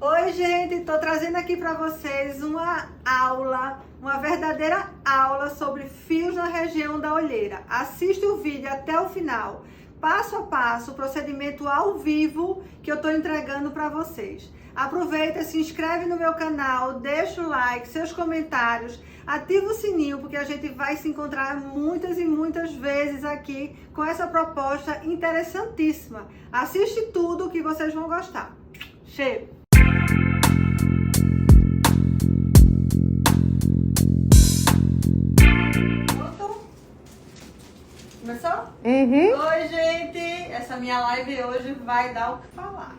Oi, gente, estou trazendo aqui para vocês uma aula, uma verdadeira aula sobre fios na região da olheira. Assiste o vídeo até o final, passo a passo, o procedimento ao vivo que eu estou entregando para vocês. Aproveita, se inscreve no meu canal, deixa o like, seus comentários, ativa o sininho, porque a gente vai se encontrar muitas e muitas vezes aqui com essa proposta interessantíssima. Assiste tudo que vocês vão gostar. Cheiro! Começou? Oi, gente! Essa minha live hoje vai dar o que falar.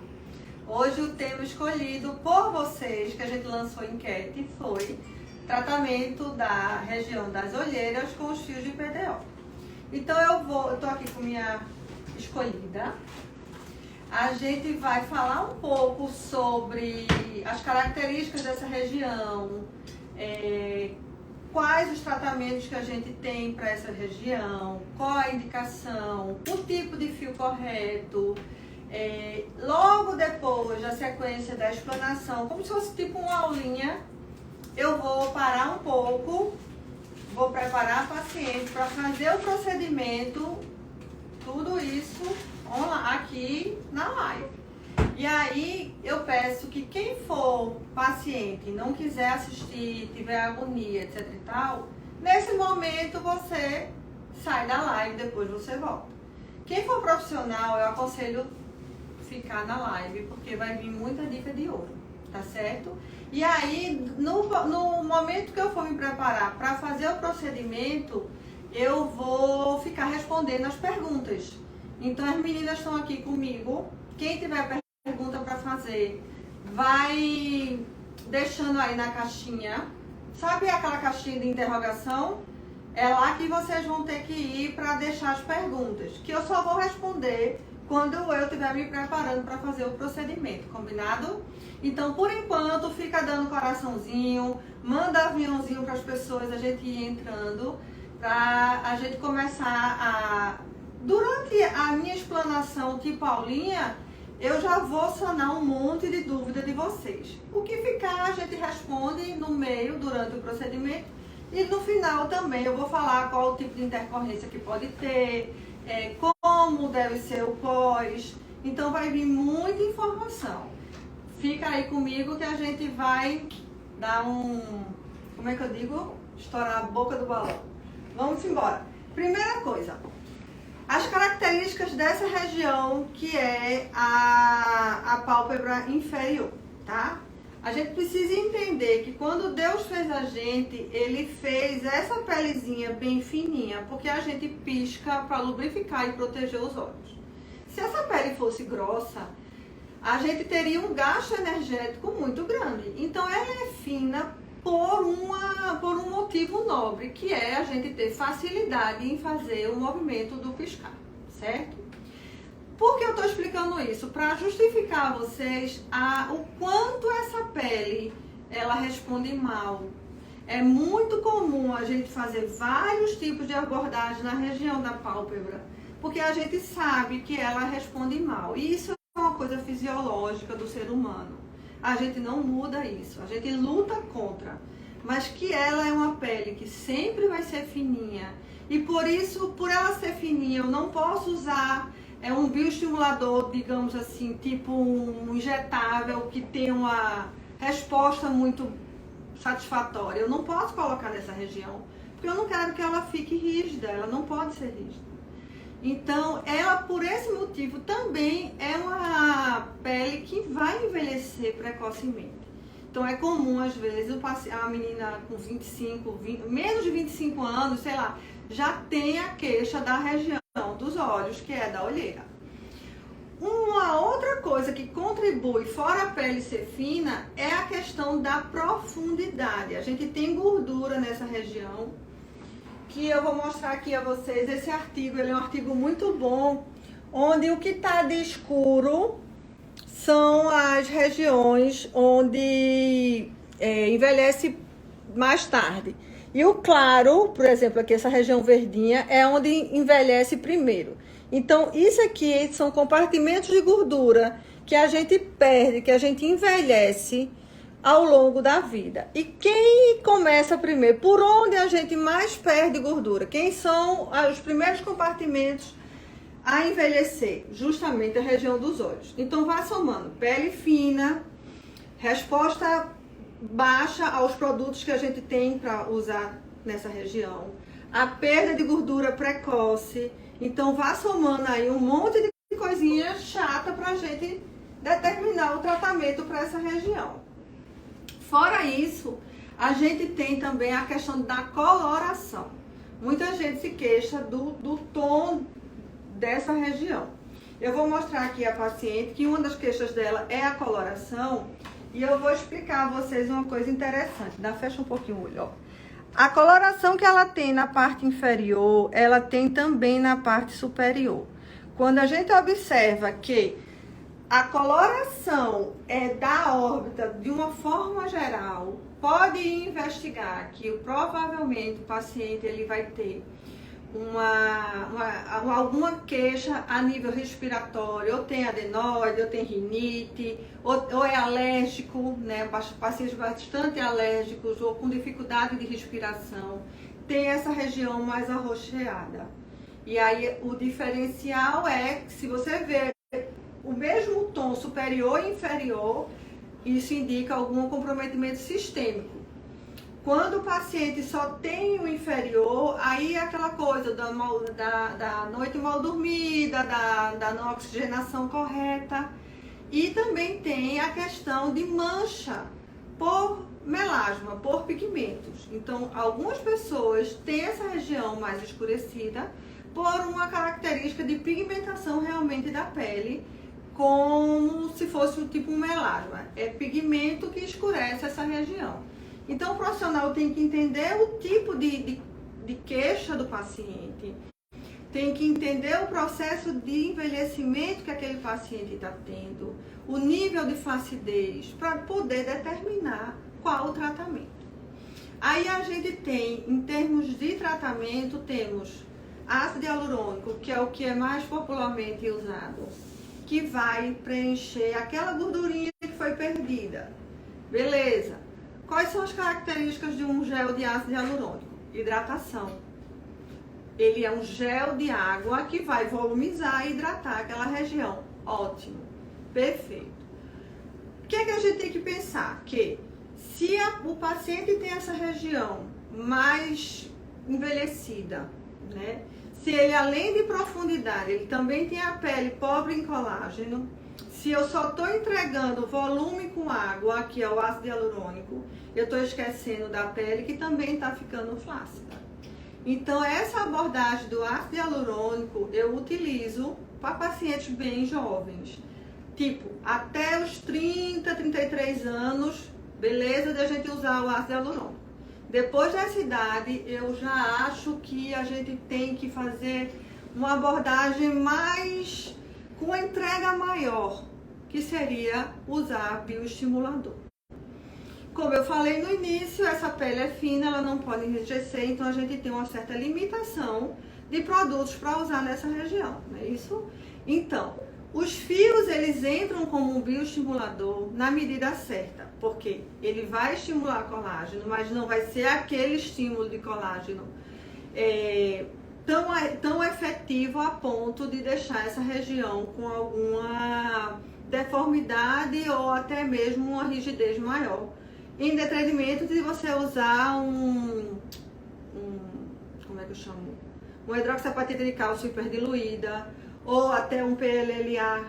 Hoje o tema escolhido por vocês, que a gente lançou enquete, foi tratamento da região das olheiras com os fios de PDO. Então eu tô aqui com minha escolhida. A gente vai falar um pouco sobre as características dessa região, quais os tratamentos que a gente tem para essa região, qual a indicação, o tipo de fio correto. Logo depois da sequência da explanação, como se fosse tipo uma aulinha, eu vou parar um pouco, vou preparar a paciente para fazer o procedimento, tudo isso aqui na live. E aí eu peço que quem for paciente, não quiser assistir, tiver agonia, etc e tal, nesse momento você sai da live, depois você volta. Quem for profissional, eu aconselho ficar na live, porque vai vir muita dica de ouro, tá certo? E aí, no momento que eu for me preparar para fazer o procedimento, eu vou ficar respondendo as perguntas. Então as meninas estão aqui comigo, quem tiver pergunta para fazer, vai deixando aí na caixinha. Sabe aquela caixinha de interrogação? É lá que vocês vão ter que ir para deixar as perguntas, que eu só vou responder quando eu estiver me preparando para fazer o procedimento, combinado? Então, por enquanto, fica dando coraçãozinho, manda aviãozinho para as pessoas, a gente ir entrando, para a gente começar Durante a minha explanação tipo aulinha, eu já vou sanar um monte de dúvida de vocês. O que ficar, a gente responde no meio, durante o procedimento, e no final também eu vou falar qual o tipo de intercorrência que pode ter, como deve ser o pós. Então vai vir muita informação. Fica aí comigo que a gente vai dar como é que eu digo? Estourar a boca do balão. Vamos embora. Primeira coisa, as características dessa região que é a pálpebra inferior, tá? A gente precisa entender que quando Deus fez a gente, Ele fez essa pelezinha bem fininha, porque a gente pisca para lubrificar e proteger os olhos. Se essa pele fosse grossa, a gente teria um gasto energético muito grande. Então ela é fina por um motivo nobre, que é a gente ter facilidade em fazer o movimento do piscar, certo? Por que eu estou explicando isso? Para justificar a vocês o quanto essa pele ela responde mal. É muito comum a gente fazer vários tipos de abordagem na região da pálpebra, porque a gente sabe que ela responde mal. E isso é uma coisa fisiológica do ser humano. A gente não muda isso, a gente luta contra. Mas que ela é uma pele que sempre vai ser fininha. E por isso, por ela ser fininha, eu não posso usar um bioestimulador, digamos assim, tipo um injetável que tem uma resposta muito satisfatória. Eu não posso colocar nessa região, porque eu não quero que ela fique rígida, ela não pode ser rígida. Então, ela, por esse motivo, também é uma pele que vai envelhecer precocemente. Então, é comum, às vezes, a menina com menos de 25 anos, sei lá, já tem a queixa da região dos olhos, que é da olheira. Uma outra coisa que contribui, fora a pele ser fina, é a questão da profundidade. A gente tem gordura nessa região, que eu vou mostrar aqui a vocês. Esse artigo, ele é um artigo muito bom, onde o que está de escuro são as regiões onde envelhece mais tarde. E o claro, por exemplo, aqui essa região verdinha, é onde envelhece primeiro. Então, isso aqui são compartimentos de gordura que a gente perde, que a gente envelhece ao longo da vida. E quem começa primeiro? Por onde a gente mais perde gordura? Quem são os primeiros compartimentos a envelhecer? Justamente a região dos olhos. Então, vá somando. Pele fina, resposta baixa aos produtos que a gente tem para usar nessa região. A perda de gordura precoce. Então, vá somando aí um monte de coisinha chata para a gente determinar o tratamento para essa região. Fora isso, a gente tem também a questão da coloração. Muita gente se queixa do tom dessa região. Eu vou mostrar aqui a paciente que uma das queixas dela é a coloração e eu vou explicar a vocês uma coisa interessante. Fecha um pouquinho o olho, ó. A coloração que ela tem na parte inferior, ela tem também na parte superior. Quando a gente observa que a coloração da órbita, de uma forma geral, pode investigar que provavelmente o paciente ele vai ter alguma queixa a nível respiratório, ou tem adenoide, ou tem rinite, ou é alérgico, né? Pacientes bastante alérgicos ou com dificuldade de respiração, tem essa região mais arroxeada. E aí o diferencial é que se você vê o mesmo tom superior e inferior, isso indica algum comprometimento sistêmico. Quando o paciente só tem o inferior, aí é aquela coisa da noite mal dormida, da não oxigenação correta. E também tem a questão de mancha por melasma, por pigmentos. Então, algumas pessoas têm essa região mais escurecida por uma característica de pigmentação realmente da pele, como se fosse um tipo um melasma. É pigmento que escurece essa região. Então, o profissional tem que entender o tipo de queixa do paciente, tem que entender o processo de envelhecimento que aquele paciente está tendo, o nível de flacidez, para poder determinar qual o tratamento. Aí a gente tem, em termos de tratamento, temos ácido hialurônico, que é o que é mais popularmente usado, que vai preencher aquela gordurinha que foi perdida. Beleza. Quais são as características de um gel de ácido hialurônico? Hidratação. Ele é um gel de água que vai volumizar e hidratar aquela região. Ótimo. Perfeito. O que é que a gente tem que pensar? Que se o paciente tem essa região mais envelhecida, né? Se ele, além de profundidade, ele também tem a pele pobre em colágeno, se eu só estou entregando volume com água, que é o ácido hialurônico, eu estou esquecendo da pele que também está ficando flácida. Então, essa abordagem do ácido hialurônico eu utilizo para pacientes bem jovens. Tipo, até os 30, 33 anos, beleza de a gente usar o ácido hialurônico. Depois dessa idade, eu já acho que a gente tem que fazer uma abordagem mais, com entrega maior, que seria usar bioestimulador. Como eu falei no início, essa pele é fina, ela não pode enrijecer, então a gente tem uma certa limitação de produtos para usar nessa região, não é isso? Então, os fios, eles entram como um bioestimulador na medida certa, porque ele vai estimular colágeno, mas não vai ser aquele estímulo de colágeno tão efetivo a ponto de deixar essa região com alguma deformidade ou até mesmo uma rigidez maior, em detrimento de você usar como é que eu chamo? Uma hidroxiapatita de cálcio hiperdiluída, ou até um PLLA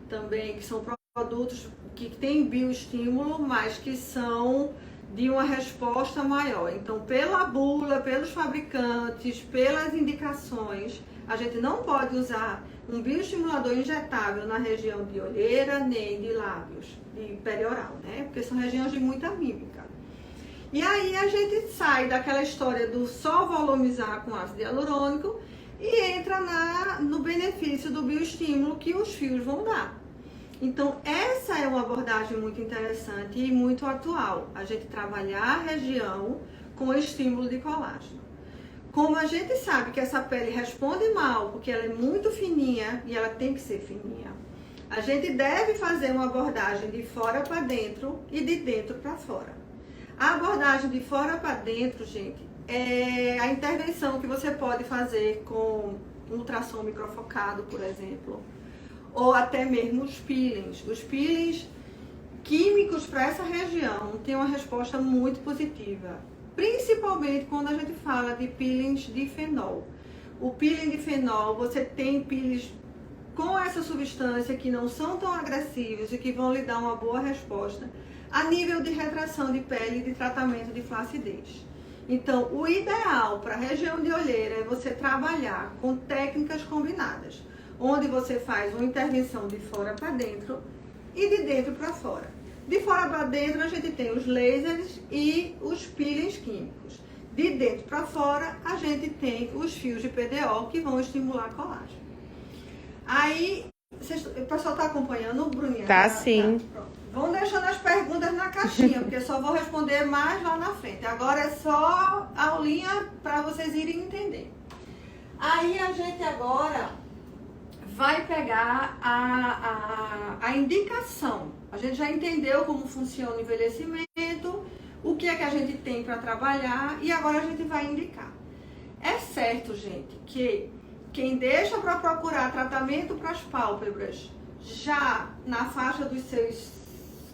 também, que são produtos que têm bioestímulo, mas que são de uma resposta maior. Então, pela bula, pelos fabricantes, pelas indicações, a gente não pode usar um bioestimulador injetável na região de olheira, nem de lábios, de perioral, né? Porque são regiões de muita mímica. E aí a gente sai daquela história do só volumizar com ácido hialurônico e entra no benefício do bioestímulo que os fios vão dar. Então, essa é uma abordagem muito interessante e muito atual, a gente trabalhar a região com estímulo de colágeno. Como a gente sabe que essa pele responde mal, porque ela é muito fininha e ela tem que ser fininha, A gente deve fazer uma abordagem de fora para dentro e de dentro para fora. A abordagem de fora para dentro, gente, é a intervenção que você pode fazer com ultrassom microfocado, por exemplo, ou até mesmo os peelings. Os peelings químicos para essa região têm uma resposta muito positiva, principalmente quando a gente fala de peelings de fenol. O peeling de fenol, você tem peelings com essa substância que não são tão agressivos e que vão lhe dar uma boa resposta a nível de retração de pele e de tratamento de flacidez. Então, o ideal para a região de olheira é você trabalhar com técnicas combinadas, onde você faz uma intervenção de fora para dentro e de dentro para fora. De fora para dentro, a gente tem os lasers e os peelings químicos. De dentro para fora, a gente tem os fios de PDO que vão estimular a colágeno. Aí, o pessoal está acompanhando, Bruninha? Tá, sim. Tá, vão deixando as perguntas na caixinha, porque eu só vou responder mais lá na frente. Agora é só a aulinha para vocês irem entender. Aí a gente agora vai pegar a indicação. A gente já entendeu como funciona o envelhecimento, o que é que a gente tem para trabalhar e agora a gente vai indicar. É certo, gente, que quem deixa para procurar tratamento para as pálpebras já na faixa dos seus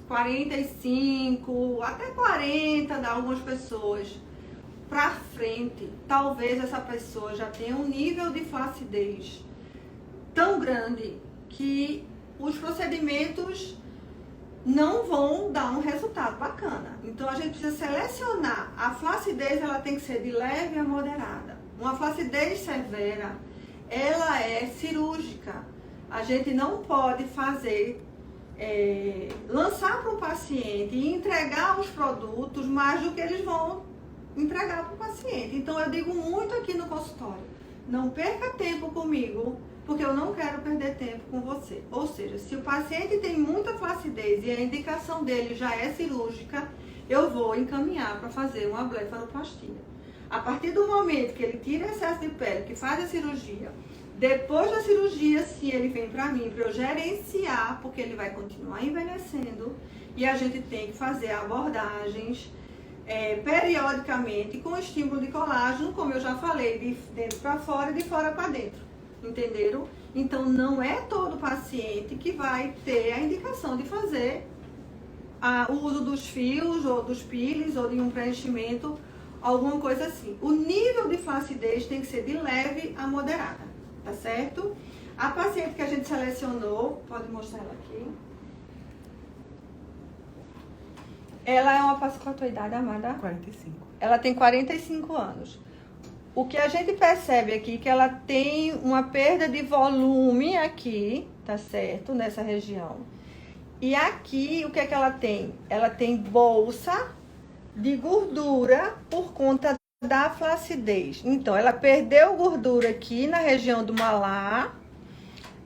45, até 40 de algumas pessoas para frente, talvez essa pessoa já tenha um nível de flacidez tão grande que os procedimentos não vão dar um resultado bacana. Então a gente precisa selecionar. A flacidez, ela tem que ser de leve a moderada. Uma flacidez severa, ela é cirúrgica. A gente não pode fazer, lançar para o paciente e entregar os produtos mais do que eles vão entregar para o paciente. Então eu digo muito aqui no consultório, não perca tempo comigo, porque eu não quero perder tempo com você. Ou seja, se o paciente tem muita flacidez e a indicação dele já é cirúrgica, eu vou encaminhar para fazer uma blefaroplastia. A partir do momento que ele tira excesso de pele, que faz a cirurgia, depois da cirurgia, sim, ele vem para mim para eu gerenciar, porque ele vai continuar envelhecendo e a gente tem que fazer abordagens periodicamente com estímulo de colágeno, como eu já falei, de dentro para fora e de fora para dentro. Entenderam? Então, não é todo paciente que vai ter a indicação de fazer o uso dos fios ou dos peelings ou de um preenchimento, alguma coisa assim. O nível de flacidez tem que ser de leve a moderada, tá certo? A paciente que a gente selecionou, pode mostrar ela aqui. Ela é uma paciente, qual a tua idade, amada? 45. Ela tem 45 anos. O que a gente percebe aqui é que ela tem uma perda de volume aqui, tá certo? Nessa região. E aqui, o que é que ela tem? Ela tem bolsa de gordura por conta da flacidez. Então, ela perdeu gordura aqui na região do malar,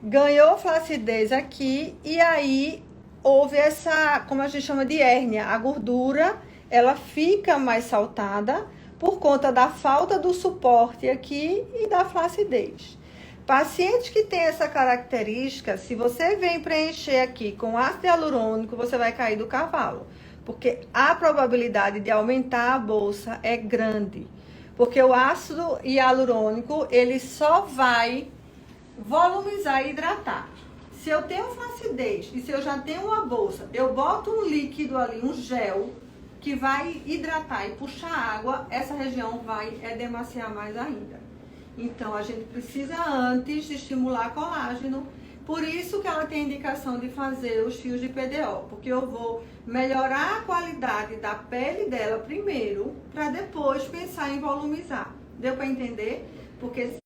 ganhou flacidez aqui e aí houve essa, como a gente chama de hérnia. A gordura, ela fica mais saltada por conta da falta do suporte aqui e da flacidez. Pacientes que têm essa característica, se você vem preencher aqui com ácido hialurônico, você vai cair do cavalo. Porque a probabilidade de aumentar a bolsa é grande. Porque o ácido hialurônico, ele só vai volumizar e hidratar. Se eu tenho flacidez e se eu já tenho uma bolsa, eu boto um líquido ali, um gel, que vai hidratar e puxar água, essa região vai edemaciar mais ainda. Então, a gente precisa antes de estimular colágeno. Por isso que ela tem indicação de fazer os fios de PDO, porque eu vou melhorar a qualidade da pele dela primeiro, para depois pensar em volumizar. Deu para entender? Porque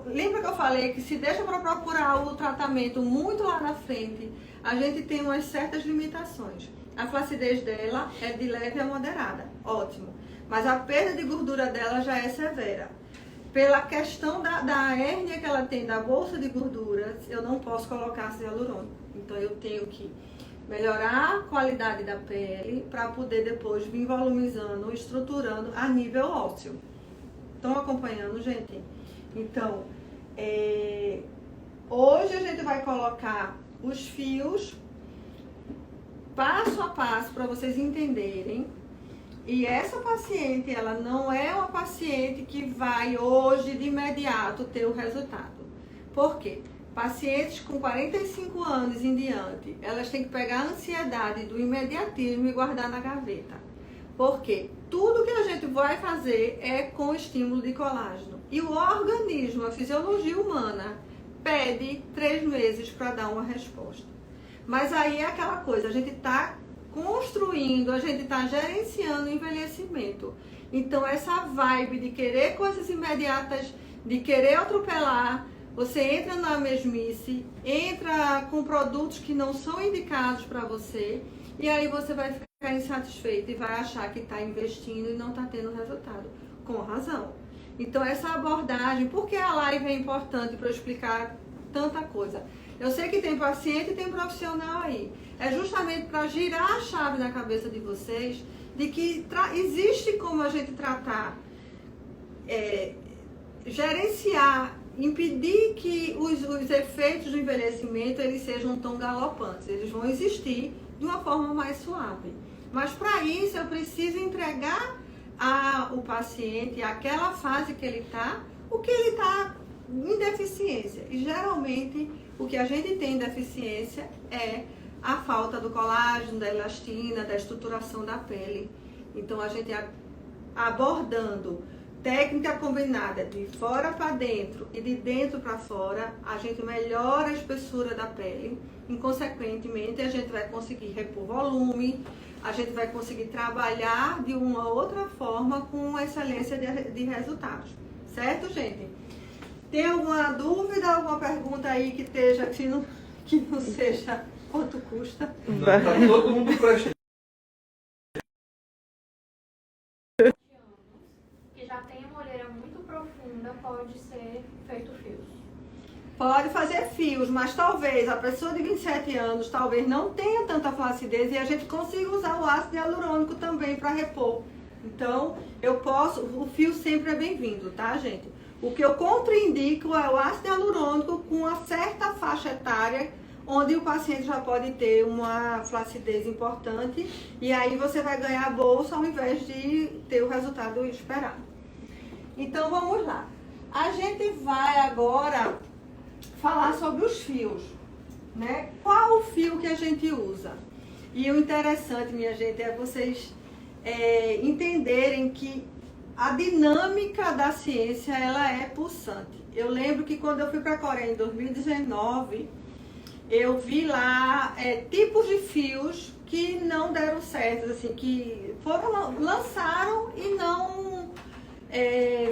lembra que eu falei que se deixa para procurar o tratamento muito lá na frente, a gente tem umas certas limitações. A flacidez dela é de leve a moderada, ótimo. Mas a perda de gordura dela já é severa. Pela questão da hérnia que ela tem, da bolsa de gordura, eu não posso colocar ácido hialurônico. Então eu tenho que melhorar a qualidade da pele para poder depois vir volumizando, estruturando a nível ósseo. Estão acompanhando, gente? Então, Hoje a gente vai colocar os fios passo a passo para vocês entenderem. E essa paciente, ela não é uma paciente que vai hoje de imediato ter o resultado. Por quê? Pacientes com 45 anos em diante, elas têm que pegar a ansiedade do imediatismo e guardar na gaveta. Por quê? Tudo que a gente vai fazer é com estímulo de colágeno. E o organismo, a fisiologia humana, pede 3 meses para dar uma resposta. Mas aí é aquela coisa, a gente está construindo, a gente está gerenciando o envelhecimento. Então essa vibe de querer coisas imediatas, de querer atropelar, você entra na mesmice, entra com produtos que não são indicados para você, e aí você vai ficar insatisfeito e vai achar que está investindo e não está tendo resultado. Com razão. Então essa abordagem, por que a live é importante para eu explicar tanta coisa? Eu sei que tem paciente e tem profissional aí. É justamente para girar a chave na cabeça de vocês de que existe como a gente tratar, gerenciar, impedir que os efeitos do envelhecimento eles sejam tão galopantes. Eles vão existir de uma forma mais suave. Mas para isso eu preciso entregar ao paciente, aquela fase que ele está, o que ele está em deficiência. E geralmente o que a gente tem em deficiência é a falta do colágeno, da elastina, da estruturação da pele. Então a gente abordando técnica combinada de fora para dentro e de dentro para fora, a gente melhora a espessura da pele. Inconsequentemente, a gente vai conseguir repor volume, a gente vai conseguir trabalhar de uma outra forma com excelência de resultados. Certo, gente? Tem alguma dúvida, alguma pergunta aí que esteja, que não seja quanto custa? Não, tá todo mundo prestando. Que já tem uma olheira muito profunda, pode ser feito fios. Pode fazer fios, mas talvez a pessoa de 27 anos talvez não tenha tanta flacidez e a gente consiga usar o ácido hialurônico também para repor. Então, o fio sempre é bem-vindo, tá, gente? O que eu contraindico é o ácido hialurônico com uma certa faixa etária, onde o paciente já pode ter uma flacidez importante e aí você vai ganhar a bolsa ao invés de ter o resultado esperado. Então, vamos lá. A gente vai agora falar sobre os fios, né? Qual o fio que a gente usa? E o interessante, minha gente, é vocês entenderem que a dinâmica da ciência, ela é pulsante. Eu lembro que quando eu fui para a Coreia em 2019, eu vi lá tipos de fios que não deram certo, assim, que lançaram e não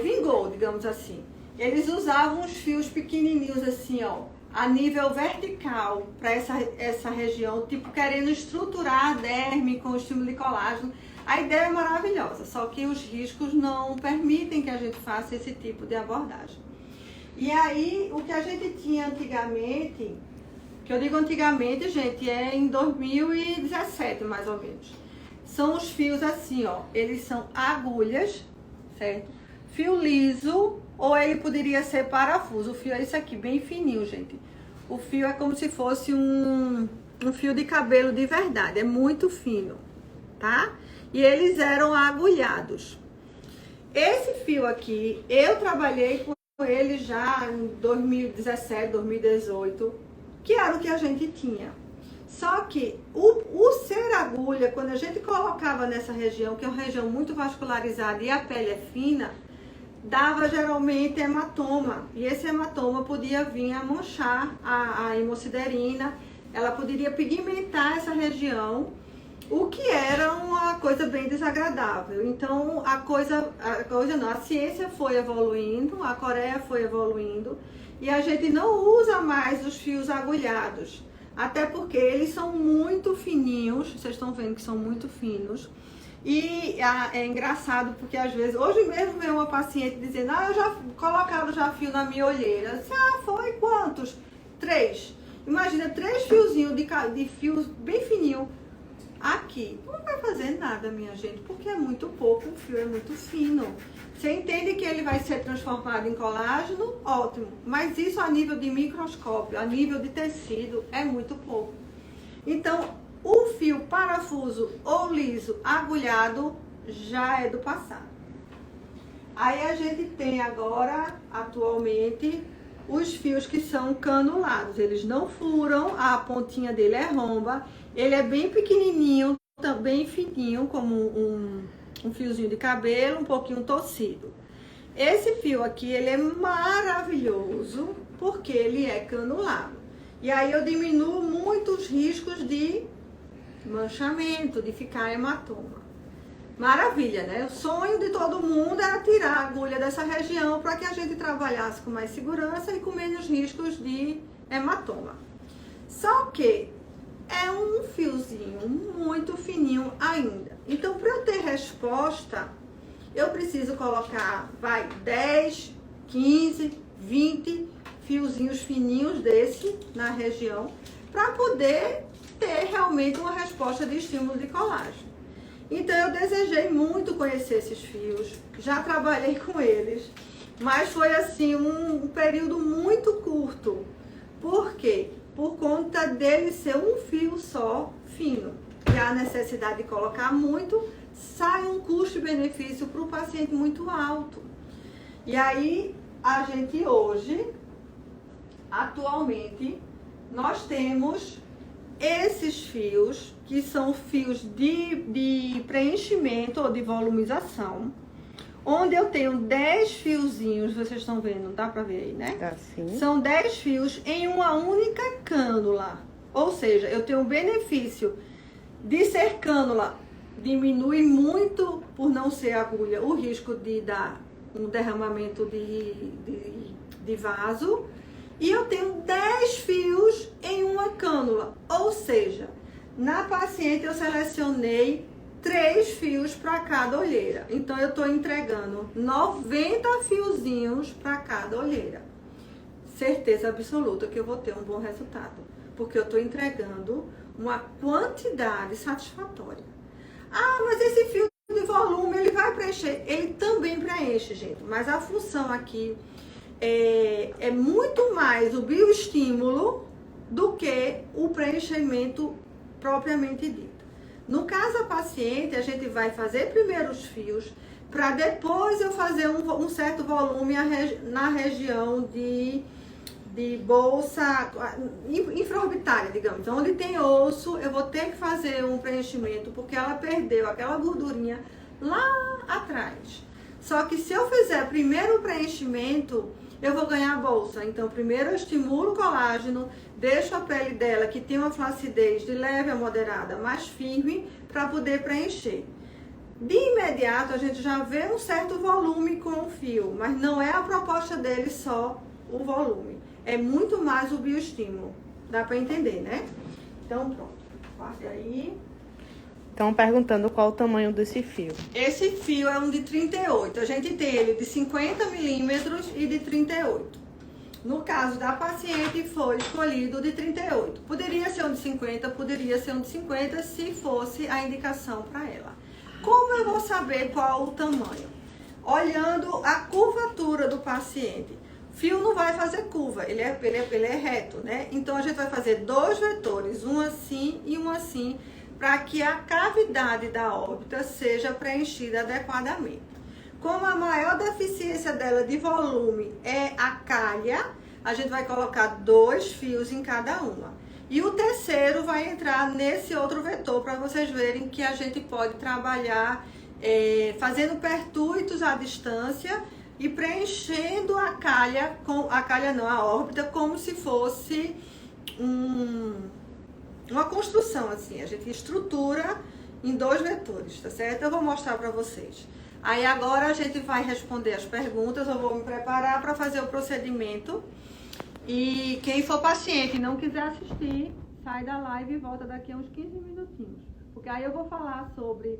vingou, digamos assim. Eles usavam os fios pequenininhos assim, ó, a nível vertical para essa região, tipo querendo estruturar a derme com o estímulo de colágeno. A ideia é maravilhosa, só que os riscos não permitem que a gente faça esse tipo de abordagem. E aí, o que a gente tinha antigamente, que eu digo antigamente, gente, é em 2017 mais ou menos. São os fios assim, ó, eles são agulhas, certo? Fio liso, ou ele poderia ser parafuso. O fio é isso aqui, bem fininho, gente. O fio é como se fosse um fio de cabelo de verdade, é muito fino, tá? E eles eram agulhados. Esse fio aqui, eu trabalhei com ele já em 2017, 2018, que era o que a gente tinha. Só que o ser agulha, quando a gente colocava nessa região, que é uma região muito vascularizada e a pele é fina, dava geralmente hematoma. E esse hematoma podia vir a manchar a hemosiderina, ela poderia pigmentar essa região, o que era uma coisa bem desagradável. Então a ciência foi evoluindo, a Coreia foi evoluindo e a gente não usa mais os fios agulhados, até porque eles são muito fininhos, vocês estão vendo que são muito finos. E é engraçado porque às vezes, hoje mesmo veio uma paciente dizendo, eu já colocava já fio na minha olheira. Foi quantos? 3. Imagina 3 fiozinhos de fios bem fininho aqui. aqui? Não vai fazer nada, minha gente, porque é muito pouco, o fio é muito fino. Você entende que ele vai ser transformado em colágeno? Ótimo. Mas isso a nível de microscópio, a nível de tecido, é muito pouco. Então, o fio parafuso ou liso agulhado já é do passado. Aí a gente tem agora, atualmente, os fios que são canulados. Eles não furam, a pontinha dele é romba. Ele é bem pequenininho, bem fininho, como um fiozinho de cabelo, um pouquinho torcido. Esse fio aqui, ele é maravilhoso, porque ele é canulado. E aí eu diminuo muito os riscos de manchamento, de ficar hematoma. Maravilha, né? O sonho de todo mundo era tirar a agulha dessa região para que a gente trabalhasse com mais segurança e com menos riscos de hematoma. Só que é um fiozinho muito fininho ainda. Então, para eu ter resposta, eu preciso colocar, 10, 15, 20 fiozinhos fininhos desse na região para poder ter realmente uma resposta de estímulo de colágeno. Então, eu desejei muito conhecer esses fios, já trabalhei com eles, mas foi assim um período muito curto. Por quê? Por conta dele ser um fio só fino. E a necessidade de colocar muito, sai um custo-benefício para o paciente muito alto. E aí, a gente hoje, atualmente, nós temos esses fios, que são fios de preenchimento ou de volumização, onde eu tenho 10 fiozinhos, vocês estão vendo, dá pra ver aí, né? Tá, sim. São 10 fios em uma única cânula. Ou seja, eu tenho o benefício de ser cânula, diminui muito, por não ser agulha, o risco de dar um derramamento de vaso. E eu tenho 10 fios em uma cânula, ou seja, na paciente eu selecionei 3 fios para cada olheira. Então, eu estou entregando 90 fiozinhos para cada olheira. Certeza absoluta que eu vou ter um bom resultado, porque eu estou entregando uma quantidade satisfatória. Ah, mas esse fio de volume, ele vai preencher? Ele também preenche, gente, mas a função aqui é muito mais o bioestímulo do que o preenchimento propriamente dito. No caso da paciente, a gente vai fazer primeiro os fios, para depois eu fazer um certo volume na região de bolsa infraorbitária, digamos. Onde tem osso, eu vou ter que fazer um preenchimento, porque ela perdeu aquela gordurinha lá atrás. Só que se eu fizer primeiro o preenchimento, eu vou ganhar a bolsa. Então, primeiro eu estimulo o colágeno, deixo a pele dela, que tem uma flacidez de leve a moderada, mais firme, para poder preencher. De imediato, a gente já vê um certo volume com o fio, mas não é a proposta dele só o volume. É muito mais o bioestímulo. Dá para entender, né? Então, pronto. Guarda aí. Estão perguntando qual o tamanho desse fio. Esse fio é um de 38. A gente tem ele de 50 milímetros e de 38. No caso da paciente, foi escolhido de 38. Poderia ser um de 50, poderia ser um de 50, se fosse a indicação para ela. Como eu vou saber qual o tamanho? Olhando a curvatura do paciente. Fio não vai fazer curva, ele é reto, né? Então, a gente vai fazer 2 vetores, um assim e um assim, para que a cavidade da órbita seja preenchida adequadamente. Como a maior deficiência dela de volume é a calha, a gente vai colocar 2 fios em cada uma. E o terceiro vai entrar nesse outro vetor, para vocês verem que a gente pode trabalhar fazendo pertuitos à distância e preenchendo a calha, a órbita, como se fosse uma construção, assim. A gente estrutura em 2 vetores, tá certo? Eu vou mostrar para vocês. Aí agora a gente vai responder as perguntas, eu vou me preparar para fazer o procedimento. E quem for paciente e não quiser assistir, sai da live e volta daqui a uns 15 minutinhos. Porque aí eu vou falar sobre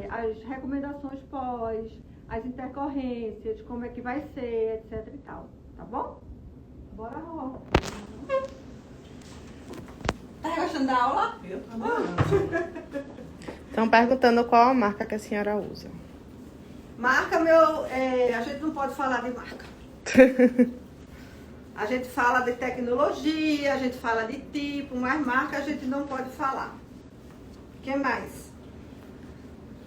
as recomendações pós, as intercorrências, como é que vai ser, etc e tal. Tá bom? Bora rolar. Tá gostando da aula? Eu também. Estão perguntando qual a marca que a senhora usa. Marca, a gente não pode falar de marca. A gente fala de tecnologia, a gente fala de tipo, mas marca a gente não pode falar. O que mais?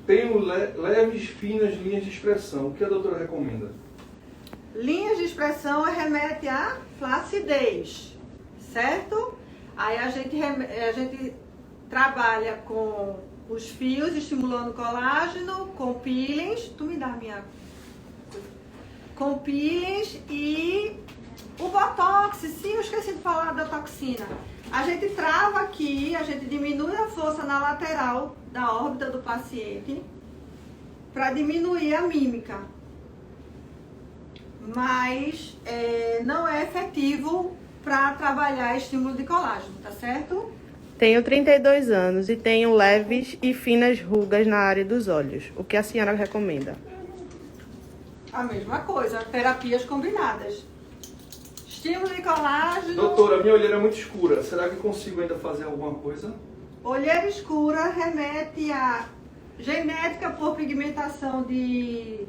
Tenho leves, finas linhas de expressão. O que a doutora recomenda? Linhas de expressão remete à flacidez, certo? Aí a gente trabalha com os fios estimulando colágeno, com peelings. Tu me dá a minha coisa. Com peelings e o botox. Sim, eu esqueci de falar da toxina. A gente trava aqui, a gente diminui a força na lateral da órbita do paciente para diminuir a mímica. Mas não é efetivo para trabalhar estímulo de colágeno, tá certo? Tenho 32 anos e tenho leves e finas rugas na área dos olhos. O que a senhora recomenda? A mesma coisa, terapias combinadas. Estímulo de colágeno. Doutora, minha olheira é muito escura. Será que consigo ainda fazer alguma coisa? Olheira escura remete a genética por pigmentação de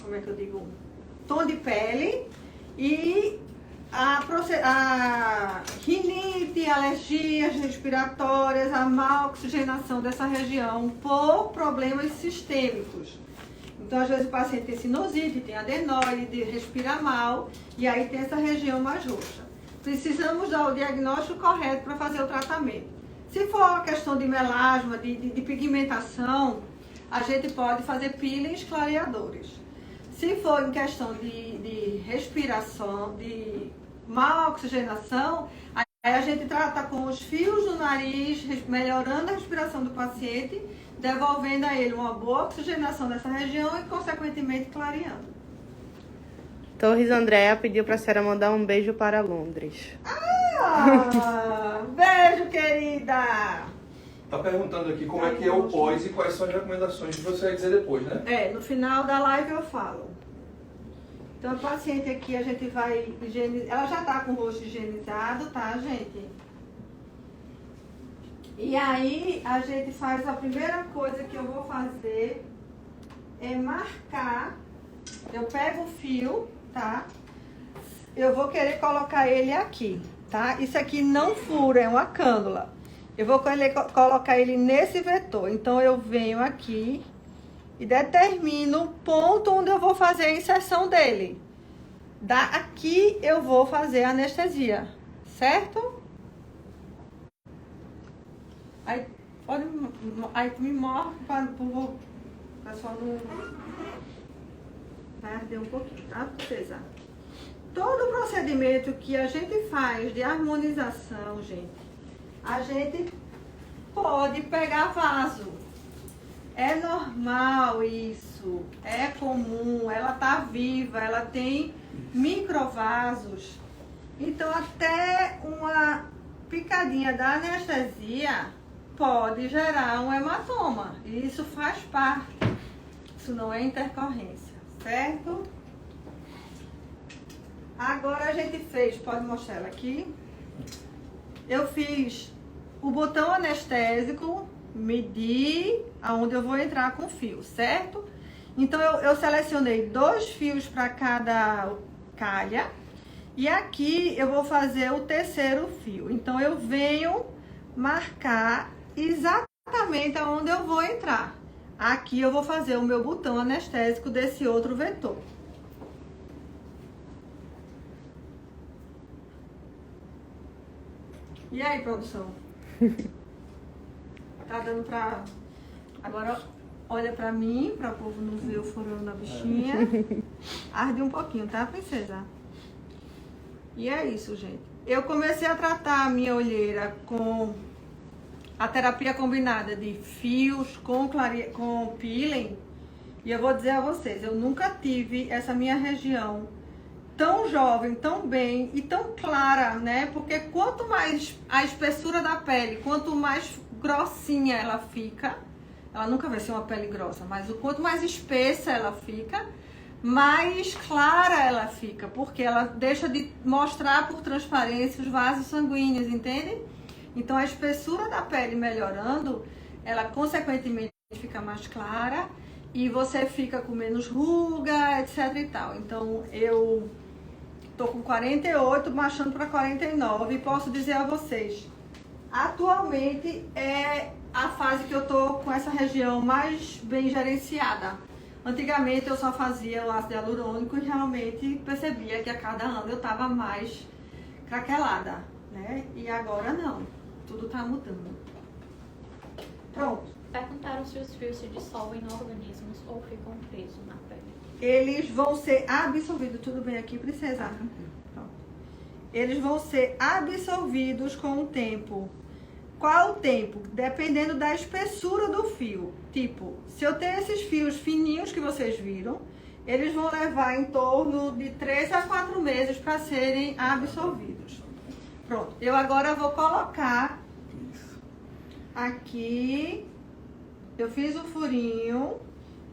como é que eu digo? Tom de pele e a rinite, alergias respiratórias, a má oxigenação dessa região por problemas sistêmicos. Então, às vezes o paciente tem sinusite, tem adenoide, respira mal e aí tem essa região mais roxa. Precisamos dar o diagnóstico correto para fazer o tratamento. Se for uma questão de melasma, de pigmentação, a gente pode fazer peelings clareadores. Se for em questão de respiração, de má oxigenação, aí a gente trata com os fios do nariz, melhorando a respiração do paciente, devolvendo a ele uma boa oxigenação dessa região e, consequentemente, clareando. Torres Andréa pediu para a senhora mandar um beijo para Londres. Beijo, querida! Tá perguntando aqui como é que é o pós e quais são as recomendações que você vai dizer depois, né? No final da live eu falo. Então, a paciente aqui, a gente vai higienizar. Ela já tá com o rosto higienizado, tá, gente? E aí, a gente faz a primeira coisa que eu vou fazer é marcar. Eu pego o fio, tá? Eu vou querer colocar ele aqui, tá? Isso aqui não fura, é uma cânula. Eu vou colocar ele nesse vetor. Então, eu venho aqui e determino o ponto onde eu vou fazer a inserção dele. Aqui eu vou fazer a anestesia, certo? Aí, aí me mostra para o pessoal não... Vai arder um pouquinho, tá, princesa? Todo o procedimento que a gente faz de harmonização, gente, a gente pode pegar vaso. É normal isso, é comum, ela tá viva, ela tem microvasos. Então, até uma picadinha da anestesia pode gerar um hematoma. E isso faz parte. Isso não é intercorrência, certo? Agora a gente fez, pode mostrar ela aqui. Eu fiz o botão anestésico, medi aonde eu vou entrar com o fio, certo? Então eu selecionei 2 fios para cada calha e aqui eu vou fazer o terceiro fio. Então eu venho marcar exatamente aonde eu vou entrar. Aqui eu vou fazer o meu botão anestésico desse outro vetor. E aí, produção? Tá dando pra... Agora, olha pra mim, pra o povo não ver o furão da bichinha. Arde um pouquinho, tá, princesa? E é isso, gente. Eu comecei a tratar a minha olheira com a terapia combinada de fios com peeling. E eu vou dizer a vocês, eu nunca tive essa minha região tão jovem, tão bem e tão clara, né? Porque quanto mais a espessura da pele, quanto mais grossinha ela fica, ela nunca vai ser uma pele grossa, mas o quanto mais espessa ela fica, mais clara ela fica, porque ela deixa de mostrar por transparência os vasos sanguíneos, entende? Então, a espessura da pele melhorando, ela consequentemente fica mais clara e você fica com menos ruga, etc e tal. Então, eu tô com 48, marchando para 49 e posso dizer a vocês, atualmente é a fase que eu tô com essa região mais bem gerenciada. Antigamente eu só fazia o ácido hialurônico e realmente percebia que a cada ano eu tava mais craquelada, né? E agora não, tudo tá mudando. Pronto. Perguntaram se os fios se dissolvem em organismos ou ficam presos na pele. Eles vão ser absorvidos, tudo bem aqui, princesa? Pronto. Eles vão ser absorvidos com o tempo. Qual o tempo? Dependendo da espessura do fio. Tipo, se eu tenho esses fios fininhos que vocês viram, eles vão levar em torno de 3 a 4 meses para serem absorvidos. Pronto, eu agora vou colocar aqui, eu fiz o furinho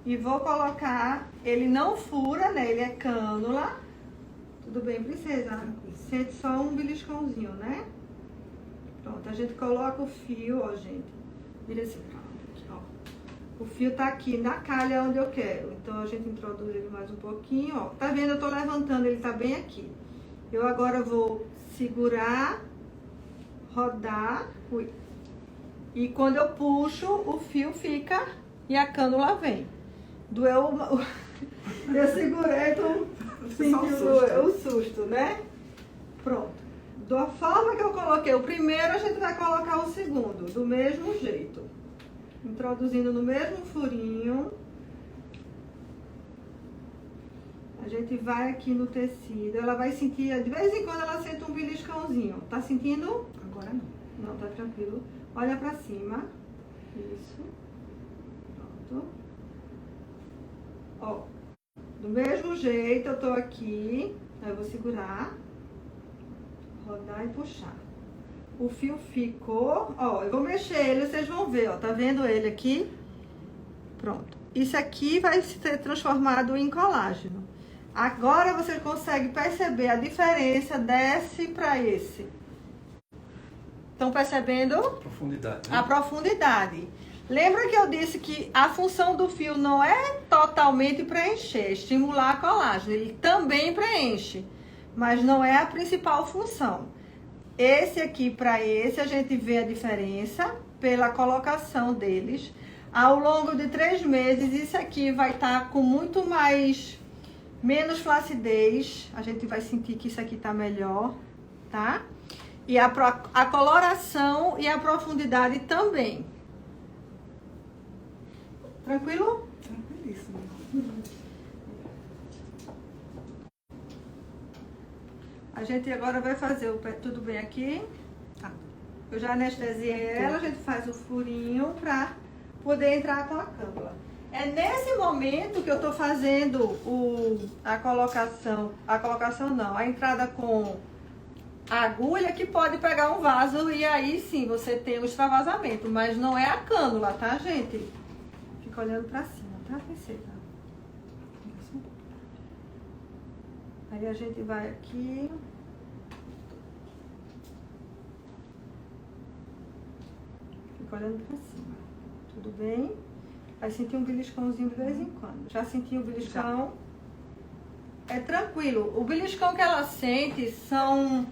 e vou colocar, ele não fura, né? Ele é cânula. Tudo bem, princesa? Sente só um beliscãozinho, né? Pronto, a gente coloca o fio, ó, gente. Vira assim, aqui, ó. O fio tá aqui na calha onde eu quero. Então, a gente introduz ele mais um pouquinho, ó. Tá vendo? Eu tô levantando, ele tá bem aqui. Eu agora vou segurar, rodar, e quando eu puxo, o fio fica e a cânula vem. Doeu, eu segurei, tô sentindo o susto, né? Pronto. Da forma que eu coloquei o primeiro, a gente vai colocar o segundo, do mesmo jeito. Introduzindo no mesmo furinho. A gente vai aqui no tecido, ela vai sentir, de vez em quando ela sente um beliscãozinho. Tá sentindo? Agora não. Não, tá tranquilo. Olha pra cima. Isso. Pronto. Ó, do mesmo jeito eu tô aqui, aí eu vou segurar, rodar e puxar. O fio ficou, ó, eu vou mexer ele, vocês vão ver, ó, tá vendo ele aqui? Pronto. Isso aqui vai ser transformado em colágeno. Agora você consegue perceber a diferença desse para esse. Estão percebendo? Profundidade. Né? A profundidade. Lembra que eu disse que a função do fio não é totalmente preencher, estimular a colágeno. Ele também preenche, mas não é a principal função. Esse aqui para esse, a gente vê a diferença pela colocação deles. Ao longo de 3 meses, isso aqui vai estar com muito mais, menos flacidez. A gente vai sentir que isso aqui tá melhor, tá? E a coloração e a profundidade também. Tranquilo? Tranquilíssimo. A gente agora vai fazer o pé tudo bem aqui. Tá. Eu já anestesiei ela, a gente faz o furinho pra poder entrar com a cânula. É nesse momento que eu tô fazendo a entrada com a agulha, que pode pegar um vaso e aí sim você tem o extravasamento, mas não é a cânula, tá, gente? Fica olhando pra cima, tá, princesa? Aí a gente vai aqui. Fica olhando pra cima. Tudo bem? Vai sentir um beliscãozinho de vez em quando. Já sentiu o beliscão? É tranquilo. O beliscão que ela sente são,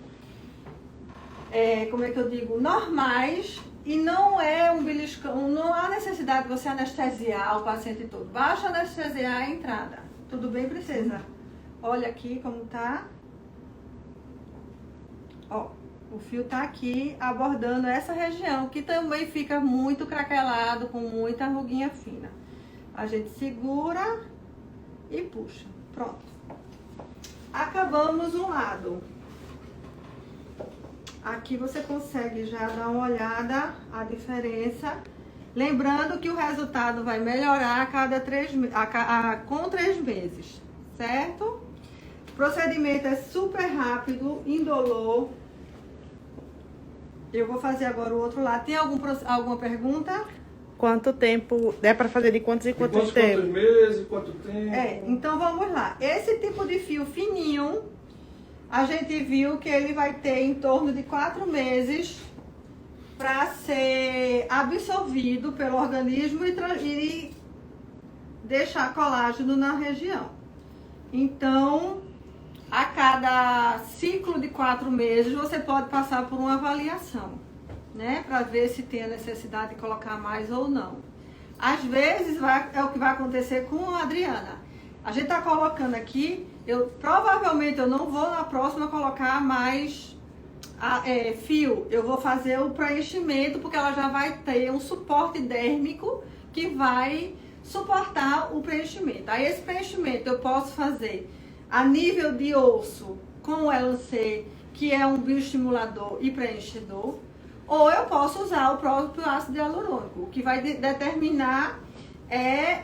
como é que eu digo, normais. E não é um beliscão, não há necessidade de você anestesiar o paciente todo. Basta anestesiar a entrada. Tudo bem, princesa? Olha aqui como tá. Ó, o fio tá aqui abordando essa região, que também fica muito craquelado, com muita ruguinha fina. A gente segura e puxa. Pronto. Acabamos um lado. Aqui você consegue já dar uma olhada a diferença. Lembrando que o resultado vai melhorar com 3 meses, certo? O procedimento é super rápido, indolor. Eu vou fazer agora o outro lado. Tem alguma pergunta? Quanto tempo? É para fazer de quantos e quantos tempos? Quantos meses, quanto tempo? Então vamos lá. Esse tipo de fio fininho, a gente viu que ele vai ter em torno de 4 meses para ser absorvido pelo organismo e deixar colágeno na região. Então, a cada ciclo de 4 meses, você pode passar por uma avaliação, né? Para ver se tem a necessidade de colocar mais ou não. Às vezes, é o que vai acontecer com a Adriana. A gente está colocando aqui, provavelmente eu não vou na próxima colocar mais fio. Eu vou fazer o preenchimento, porque ela já vai ter um suporte dérmico que vai suportar o preenchimento. Aí esse preenchimento eu posso fazer a nível de osso com o Elancê, que é um bioestimulador e preenchedor, ou eu posso usar o próprio ácido hialurônico, que vai determinar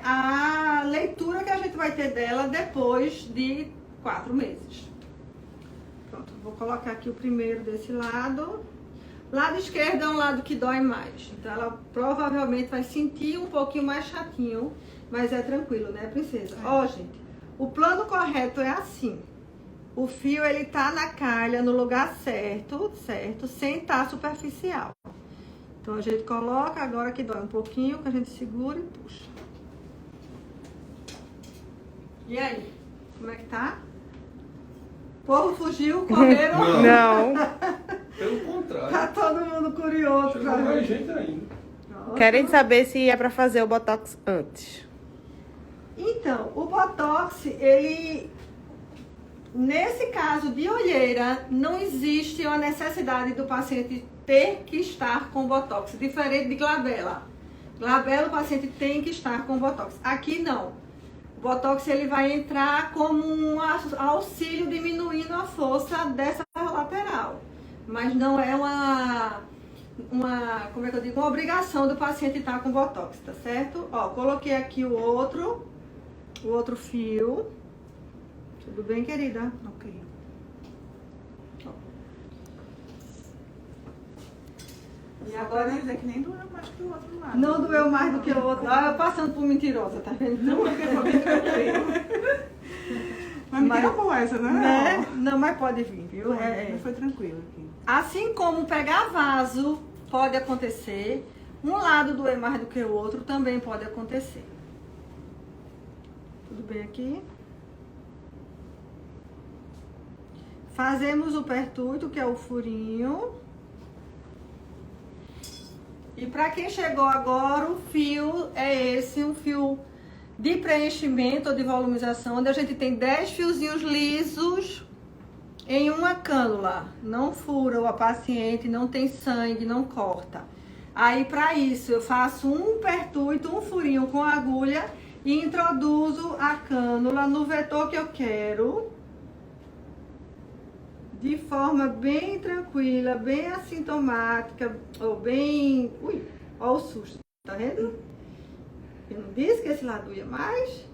a leitura que a gente vai ter dela depois de 4 meses. Pronto, vou colocar aqui o primeiro desse lado. Lado esquerdo é um lado que dói mais. Então ela provavelmente vai sentir um pouquinho mais chatinho, mas é tranquilo, né, princesa? Ó, gente, o plano correto é assim. O fio, ele tá na calha, no lugar certo, sem estar superficial. Então a gente coloca, agora que dói um pouquinho, que a gente segura e puxa. E aí, como é que tá? O povo fugiu, correram? Não. Pelo contrário. Tá todo mundo curioso Chegou pra mais ver. gente ainda. Querem saber se é pra fazer o Botox antes. Então, o Botox, ele... Nesse caso de olheira, não existe uma necessidade do paciente ter que estar com Botox, diferente de glabela. Glabela, o paciente tem que estar com Botox. Aqui não. O Botox, ele vai entrar como um auxílio diminuindo a força dessa lateral. Mas não é como é que eu digo? Uma obrigação do paciente estar com Botox, tá certo? Ó, coloquei aqui o outro fio. Tudo bem, querida? Ok. Ó. E agora Quer dizer que nem doeu mais que o outro lado. não doeu mais do que o outro. Ah, eu passando por mentirosa, tá vendo? Não, porque foi bem tranquilo. Mas mentira boa essa, né? Né? Não, mas pode vir, viu? Mas foi tranquilo aqui. Assim como pegar vaso pode acontecer, um lado doer mais do que o outro também pode acontecer. Tudo bem aqui? Fazemos o pertuito, que é o furinho. E para quem chegou agora, o fio é esse, um fio de preenchimento ou de volumização, onde a gente tem 10 fiozinhos lisos em uma cânula. Não fura a paciente, não tem sangue, não corta. Aí, para isso, eu faço um pertuito, um furinho com agulha e introduzo a cânula no vetor que eu quero. De forma bem tranquila, bem assintomática, ou bem... Ui, ó o susto, tá vendo? Eu não disse que esse lado doía mais?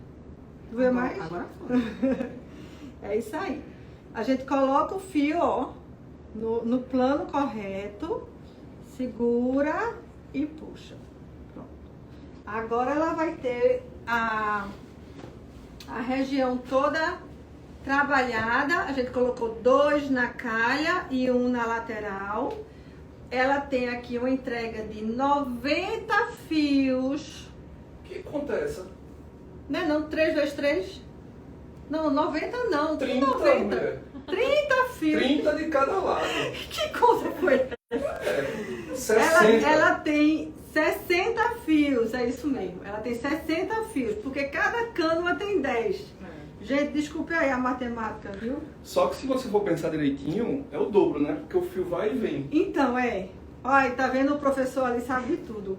Doeu mais? Agora foi. É isso aí. A gente coloca o fio, ó, no plano correto, segura e puxa. Pronto. Agora ela vai ter a região toda trabalhada. A gente colocou 2 na calha e 1 na lateral. Ela tem aqui uma entrega de 90 fios. Que acontece? Não é não? 3 vezes 3? Não, 90 não. 30, 90. mulher. 30 fios. 30 de cada lado. Que coisa foi? 60. Ela tem 60 fios, é isso mesmo. Ela tem 60 fios, porque cada cânula tem 10. Gente, desculpe aí a matemática, viu? Só que se você for pensar direitinho, é o dobro, né? Porque o fio vai e vem. Então, olha, tá vendo? O professor ali sabe de tudo.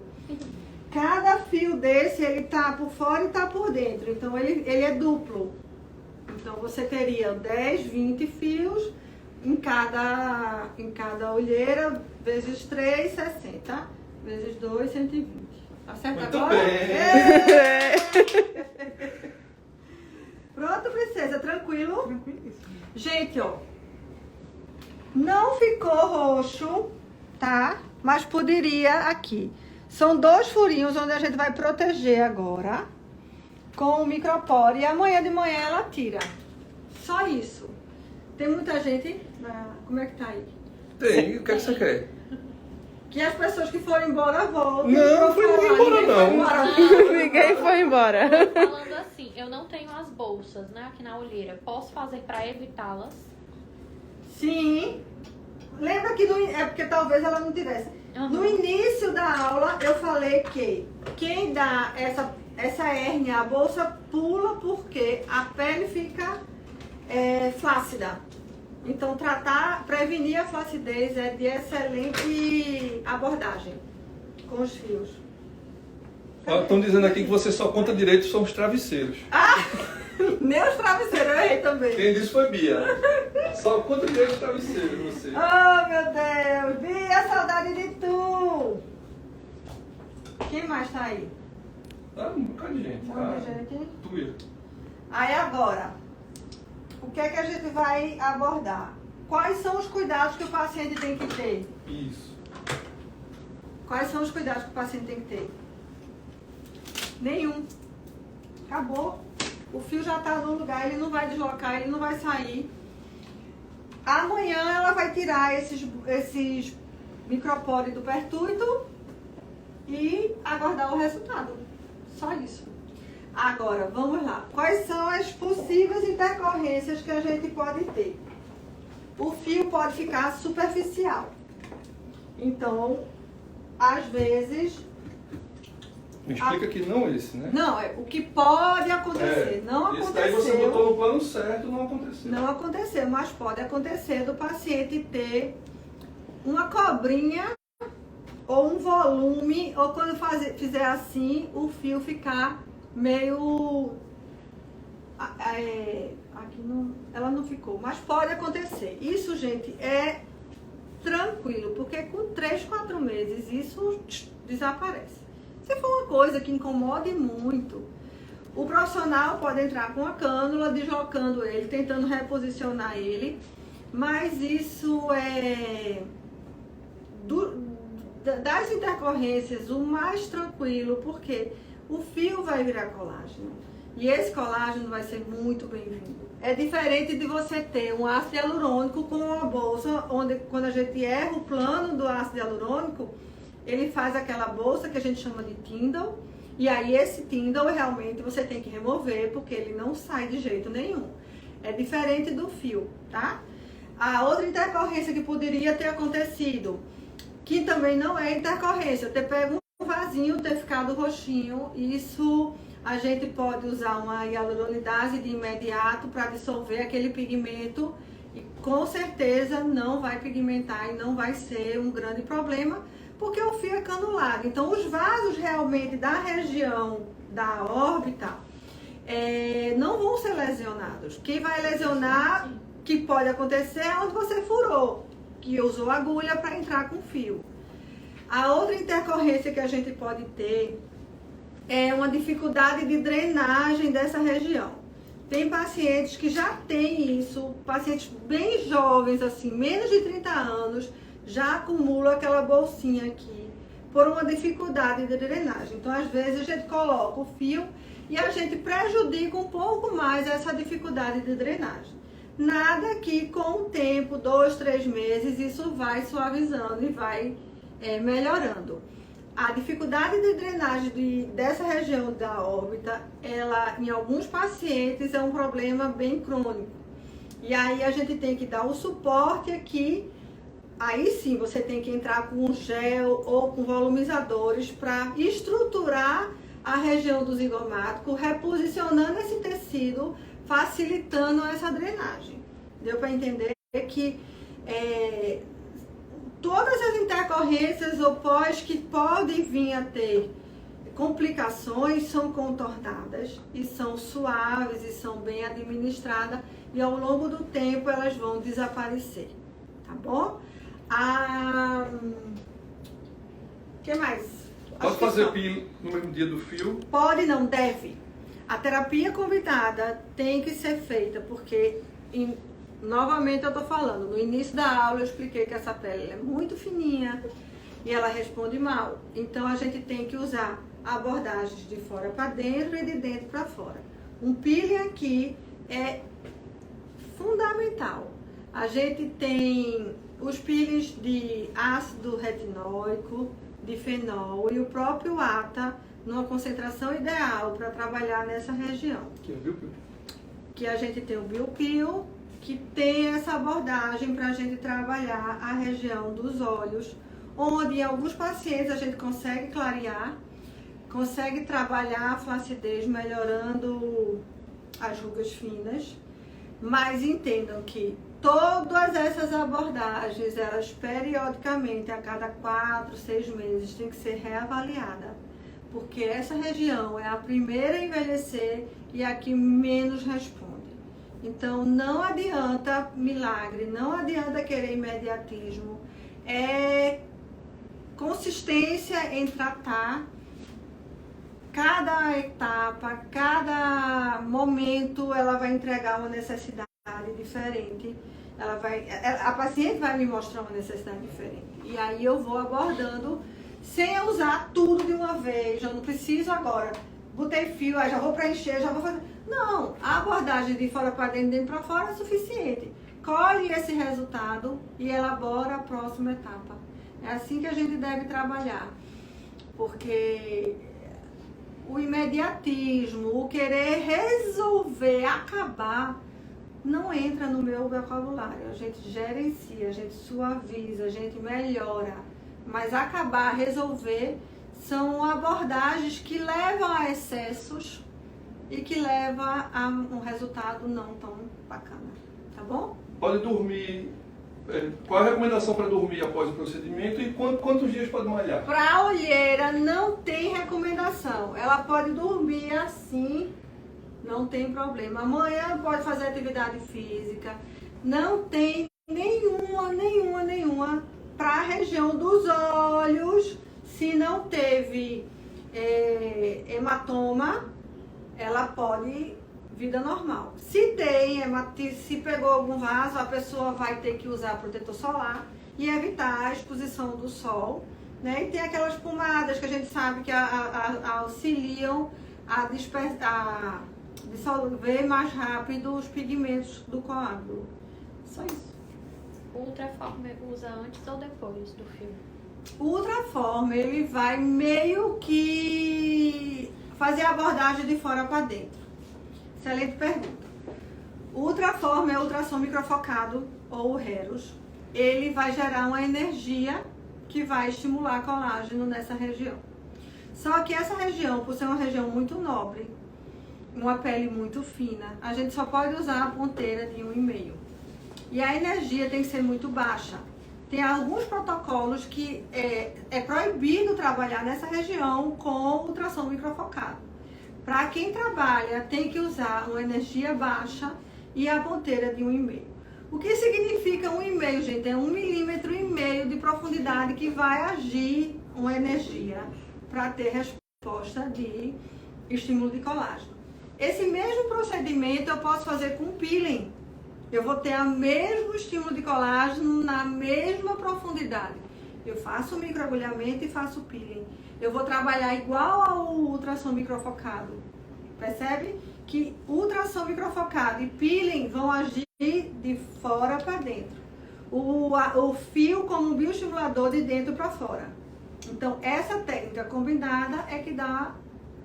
Cada fio desse, ele tá por fora e tá por dentro. Então, ele é duplo. Então, você teria 10, 20 fios em cada olheira, vezes 3, 60. Vezes 2, 120. Acerta Muito agora? bem. Pronto, princesa, tranquilo? Tranquilíssimo. Gente, ó, não ficou roxo, tá? Mas poderia aqui. São 2 furinhos onde a gente vai proteger agora com o micropore e amanhã de manhã ela tira. Só isso. Tem muita gente... Como é que tá aí? Tem, o que é que você quer? Que as pessoas que foram embora voltem. Não, foi ninguém embora, Ninguém foi não. embora. Ninguém foi embora. Falando assim, eu não tenho as bolsas, né, aqui na olheira. Posso fazer pra evitá-las? Sim. Lembra que é porque talvez ela não tivesse. Uhum. No início da aula eu falei que quem dá essa hérnia, a bolsa pula porque a pele fica flácida. Então prevenir a flacidez é de excelente abordagem com os fios. Estão dizendo aqui que você só conta direito são os travesseiros. Meus travesseiros, eu errei também. Quem disse foi Bia. Só conta direito os travesseiros, você. Oh, meu Deus! Bia, saudade de tu! Quem mais tá aí? Ah, um bocado de gente. Um monte de gente. Tuia. Aí agora, o que é que a gente vai abordar? Quais são os cuidados que o paciente tem que ter? Isso. Quais são os cuidados que o paciente tem que ter? Nenhum. Acabou. O fio já está no lugar, ele não vai deslocar, ele não vai sair. Amanhã ela vai tirar esses micropores do pertúito e aguardar o resultado. Só isso. Agora, vamos lá. Quais são as possíveis intercorrências que a gente pode ter? O fio pode ficar superficial. Então, às vezes... Me explica que não esse, né? Não, é o que pode acontecer. Não Esse daí você aconteceu. botou no plano certo, não aconteceu. Não aconteceu, mas pode acontecer do paciente ter uma cobrinha ou um volume, ou quando fizer assim, o fio ficar meio... aqui não, ela não ficou, mas pode acontecer. Isso, gente, é tranquilo, porque com 3, 4 meses isso desaparece. Se for uma coisa que incomode muito, o profissional pode entrar com a cânula, deslocando ele, tentando reposicionar ele, mas isso é das intercorrências o mais tranquilo, porque o fio vai virar colágeno e esse colágeno vai ser muito bem-vindo. É diferente de você ter um ácido hialurônico com uma bolsa, onde quando a gente erra o plano do ácido hialurônico, ele faz aquela bolsa que a gente chama de Tyndall, e aí esse Tyndall realmente você tem que remover, porque ele não sai de jeito nenhum. É diferente do fio, tá? A outra intercorrência que poderia ter acontecido, que também não é intercorrência, ter pego um vasinho, ter ficado roxinho, isso a gente pode usar uma hialuronidase de imediato para dissolver aquele pigmento, e com certeza não vai pigmentar e não vai ser um grande problema, porque o fio é canulado. Então, os vasos realmente da região da órbita não vão ser lesionados. Quem vai lesionar, que pode acontecer, é onde você furou, que usou agulha para entrar com fio. A outra intercorrência que a gente pode ter é uma dificuldade de drenagem dessa região. Tem pacientes que já têm isso, pacientes bem jovens, assim, menos de 30 anos, já acumula aquela bolsinha aqui por uma dificuldade de drenagem. Então, às vezes, a gente coloca o fio e a gente prejudica um pouco mais essa dificuldade de drenagem. Nada que com o tempo, 2, 3 meses, isso vai suavizando e vai melhorando. A dificuldade de drenagem dessa região da órbita, ela, em alguns pacientes, é um problema bem crônico. E aí a gente tem que dar o suporte aqui. Aí sim, você tem que entrar com gel ou com volumizadores para estruturar a região do zigomático, reposicionando esse tecido, facilitando essa drenagem. Deu para entender que todas as intercorrências ou pós que podem vir a ter complicações são contornadas e são suaves e são bem administradas, e ao longo do tempo elas vão desaparecer, tá bom? O que mais? Pode fazer PI no mesmo dia do fio? Pode, não, deve. A terapia convidada tem que ser feita, porque, novamente eu tô falando, no início da aula eu expliquei que essa pele é muito fininha e ela responde mal. Então a gente tem que usar abordagens de fora para dentro e de dentro para fora. Um peeling aqui é fundamental. A gente tem os peelings de ácido retinóico, de fenol e o próprio ATA numa concentração ideal para trabalhar nessa região. Que é Biopil. Que a gente tem o Biopil, que tem essa abordagem para a gente trabalhar a região dos olhos, onde em alguns pacientes a gente consegue clarear, consegue trabalhar a flacidez, melhorando as rugas finas, mas entendam que todas essas abordagens, elas periodicamente, a cada 4, 6 meses, tem que ser reavaliada, porque essa região é a primeira a envelhecer e a que menos responde. Então, não adianta milagre, não adianta querer imediatismo, é consistência em tratar cada etapa, cada momento, ela vai entregar uma necessidade diferente. A paciente vai me mostrar uma necessidade diferente. E aí eu vou abordando sem eu usar tudo de uma vez. Eu não preciso agora. Botei fio, aí já vou preencher, já vou fazer. Não, a abordagem de fora para dentro, dentro para fora é suficiente. Colhe esse resultado e elabora a próxima etapa. É assim que a gente deve trabalhar. Porque o imediatismo, o querer resolver, acabar, não entra no meu vocabulário. A gente gerencia, a gente suaviza, a gente melhora. Mas acabar, resolver, são abordagens que levam a excessos e que levam a um resultado não tão bacana. Tá bom? Pode dormir. Qual a recomendação para dormir após o procedimento e quantos dias pode malhar? Para olheira não tem recomendação. Ela pode dormir assim, não tem problema. Amanhã pode fazer atividade física. Não tem nenhuma para a região dos olhos. Se não teve hematoma, ela pode vida normal. Se tem, se pegou algum vaso, a pessoa vai ter que usar protetor solar e evitar a exposição do sol, né? E tem aquelas pomadas que a gente sabe que auxiliam a dissolver mais rápido os pigmentos do coágulo. Só isso. O Ultraform usa antes ou depois do filme? O Ultraform, ele vai meio que fazer a abordagem de fora para dentro. Excelente pergunta. O Ultraform é ultrassom microfocado, ou o Heros. Ele vai gerar uma energia que vai estimular colágeno nessa região. Só que essa região, por ser uma região muito nobre, uma pele muito fina, a gente só pode usar a ponteira de 1,5. E a energia tem que ser muito baixa. Tem alguns protocolos que é proibido trabalhar nessa região com ultrassom microfocado. Para quem trabalha, tem que usar uma energia baixa e a ponteira de 1,5. O que significa 1,5, gente? É 1,5 milímetro de profundidade que vai agir uma energia para ter resposta de estímulo de colágeno. Esse mesmo procedimento eu posso fazer com peeling. Eu vou ter o mesmo estímulo de colágeno na mesma profundidade. Eu faço o microagulhamento e faço o peeling. Eu vou trabalhar igual ao ultrassom microfocado. Percebe? Que ultrassom microfocado e peeling vão agir de fora para dentro. O fio como bioestimulador de dentro para fora. Então, essa técnica combinada é que dá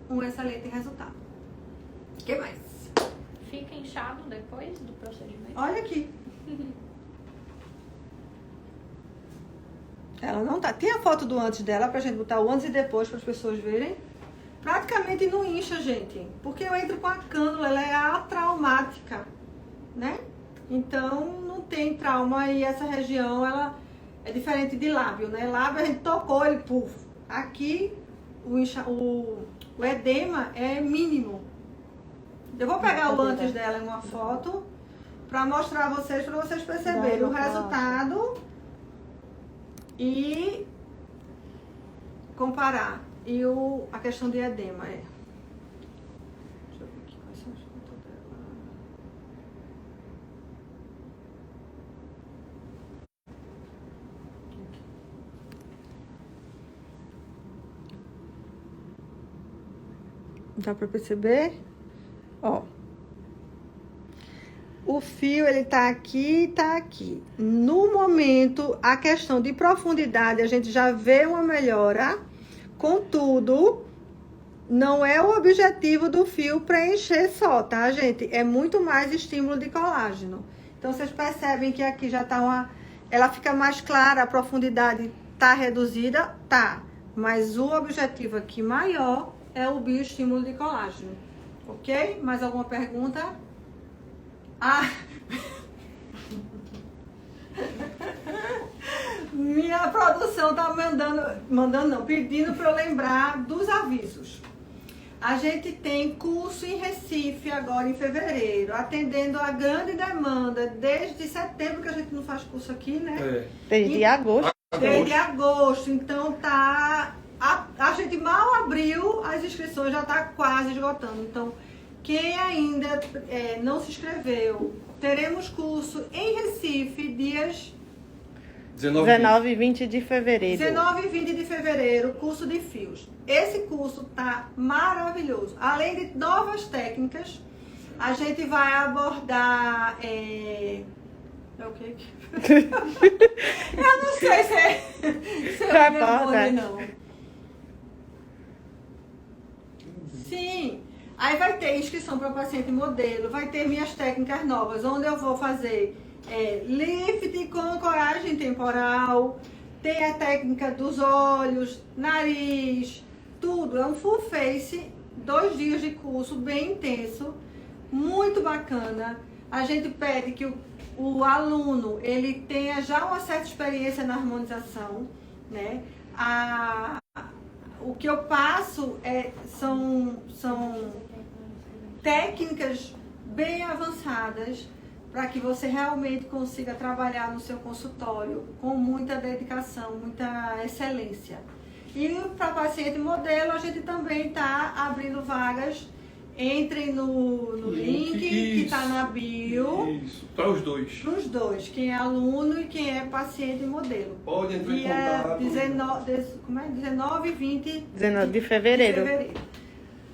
um excelente resultado. O que mais? Fica inchado depois do procedimento? Olha aqui. Ela não tá. Tem a foto do antes dela pra gente botar o antes e depois para as pessoas verem. Praticamente não incha, gente. Porque eu entro com a cânula, ela é atraumática, né? Então não tem trauma e essa região ela é diferente de lábio, né? Lábio a gente tocou, ele puf. Aqui o edema é mínimo. Eu vou pegar o antes dela em uma foto para mostrar a vocês, para vocês perceberem o resultado e comparar. E a questão de edema é. Deixa eu ver aqui quais são as fotos dela. Dá para perceber? Ó. o fio, ele tá aqui e tá aqui. No momento, a questão de profundidade, a gente já vê uma melhora. Contudo, não é o objetivo do fio preencher só, tá, gente? É muito mais estímulo de colágeno. Então, vocês percebem que aqui já tá ela fica mais clara, a profundidade tá reduzida? Tá. Mas o objetivo aqui maior é o bioestímulo de colágeno. Ok? Mais alguma pergunta? Ah! Minha produção tá pedindo para eu lembrar dos avisos. A gente tem curso em Recife agora em fevereiro, atendendo a grande demanda desde setembro, que a gente não faz curso aqui, né? Desde agosto. Desde agosto, então tá. A gente mal abriu, as inscrições já tá quase esgotando. Então, quem ainda não se inscreveu, teremos curso em Recife, dias 19 e 20 de fevereiro. 19 e 20 de fevereiro, curso de fios. Esse curso tá maravilhoso. Além de novas técnicas, a gente vai abordar. É o quê? Eu não sei se eu Tá me bom, né? não. Sim. Aí vai ter inscrição para paciente modelo, vai ter minhas técnicas novas, onde eu vou fazer lift com coragem temporal, tem a técnica dos olhos, nariz, tudo. É um full face, 2 dias de curso bem intenso, muito bacana. A gente pede que o aluno ele tenha já uma certa experiência na harmonização, né? O que eu passo são técnicas bem avançadas para que você realmente consiga trabalhar no seu consultório com muita dedicação, muita excelência. E para paciente modelo, a gente também está abrindo vagas. Entrem no link que está na bio. Isso, para os dois. Para os dois, quem é aluno e quem é paciente modelo. Pode entrar em Dia contato. 19 e 20 19 de fevereiro.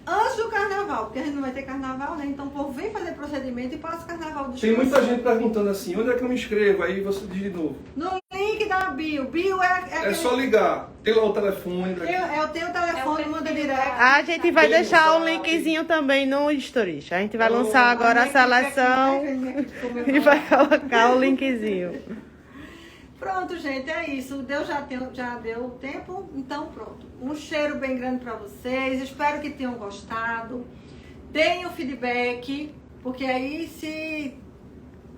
Antes do carnaval, porque a gente não vai ter carnaval, né? Então o povo vem fazer procedimento e passa o carnaval do Tem muita gente perguntando assim, onde é que eu me inscrevo? Aí você diz de novo. No link da bio. Bio é só ligar. Tem lá o telefone. eu tenho o telefone, manda direto. A gente vai Tem deixar o WhatsApp. linkzinho também no Stories. A gente vai lançar agora a seleção e vai colocar o linkzinho. Pronto, gente, é isso. Deus já deu tempo, então pronto. Um cheiro bem grande para vocês. Espero que tenham gostado. Deem o feedback, porque aí se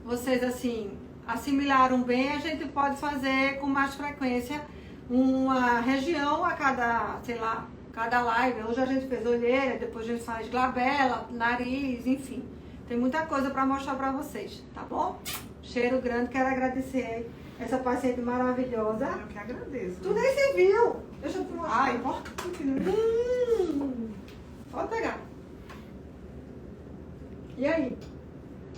vocês assim assimilaram bem, a gente pode fazer com mais frequência uma região a cada, sei lá, cada live. Hoje a gente fez olheira, depois a gente faz glabela, nariz, enfim. Tem muita coisa para mostrar para vocês, tá bom? Cheiro grande, quero agradecer essa paciente maravilhosa. Eu que agradeço. Tu nem se viu. Deixa eu te mostrar. Ah, importante, né? Pode pegar. E aí?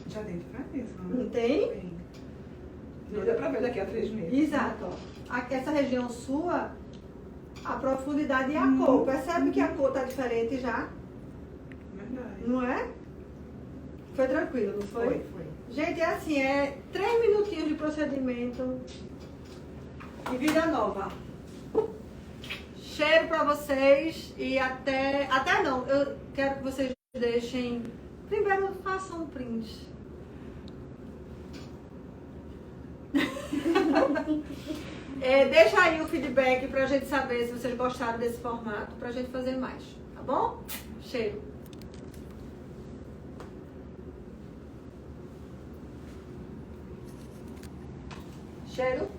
Já dei diferença, né? Não tem? Tem. Não dá pra ver daqui a 3 meses. Exato. Ó. Aqui, essa região sua, a profundidade e a cor. Percebe que a cor tá diferente já? Verdade. Não é? Foi tranquilo, não foi? Foi. Gente, é assim, 3 minutinhos de procedimento e vida nova. Cheiro pra vocês e até não, eu quero que vocês deixem, primeiro façam um print. Deixa aí o feedback pra gente saber se vocês gostaram desse formato, pra gente fazer mais, tá bom? Cheiro. Cheiro.